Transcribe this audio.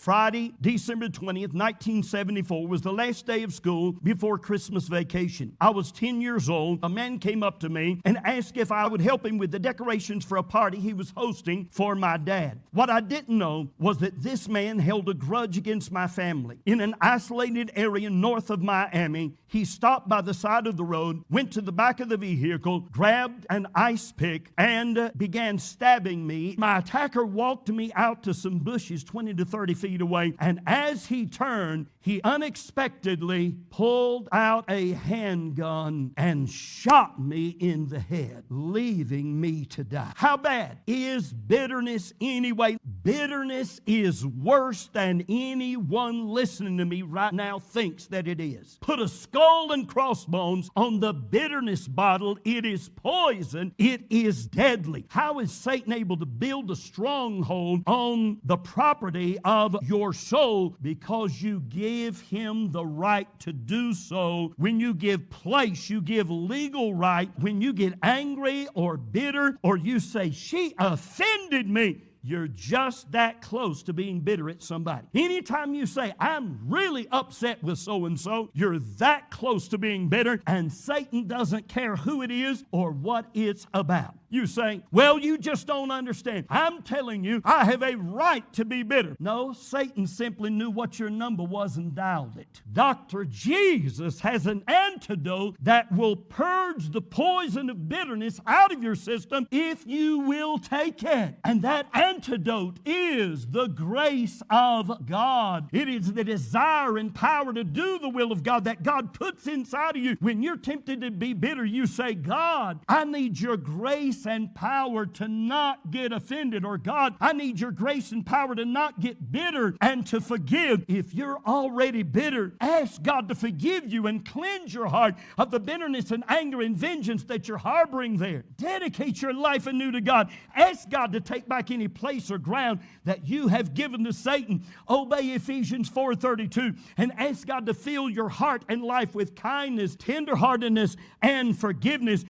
Friday, December 20th, 1974 was the last day of school before Christmas vacation. I was 10 years old. A man came up to me and asked if I would help him with the decorations for a party he was hosting for my dad. What I didn't know was that this man held a grudge against my family. In an isolated area north of Miami, he stopped by the side of the road, went to the back of the vehicle, grabbed an ice pick, and began stabbing me. My attacker walked me out to some bushes 20 to 30 feet away, and as he turned, he unexpectedly pulled out a handgun and shot me in the head, leaving me to die. How bad is bitterness anyway? Bitterness is worse than anyone listening to me right now thinks that it is. Put a skull and crossbones on the bitterness bottle. It is poison. It is deadly. How is Satan able to build a stronghold on the property of your soul? Because you give him the right to do so. When you give place, you give legal right. When you get angry or bitter, or you say, she offended me, you're just that close to being bitter at somebody. Anytime you say, I'm really upset with so-and-so, you're that close to being bitter, and Satan doesn't care who it is or what it's about. You say, well, you just don't understand. I'm telling you, I have a right to be bitter. No, Satan simply knew what your number was and dialed it. Dr. Jesus has an antidote that will purge the poison of bitterness out of your system if you will take it. And that antidote is the grace of God. It is the desire and power to do the will of God that God puts inside of you. When you're tempted to be bitter, you say, God, I need your grace and power to not get offended. Or God, I need your grace and power to not get bitter and to forgive. If you're already bitter, ask God to forgive you and cleanse your heart of the bitterness and anger and vengeance that you're harboring there. Dedicate your life anew to God. Ask God to take back any place or ground that you have given to Satan. Obey Ephesians 4:32 and ask God to fill your heart and life with kindness, tenderheartedness, and forgiveness.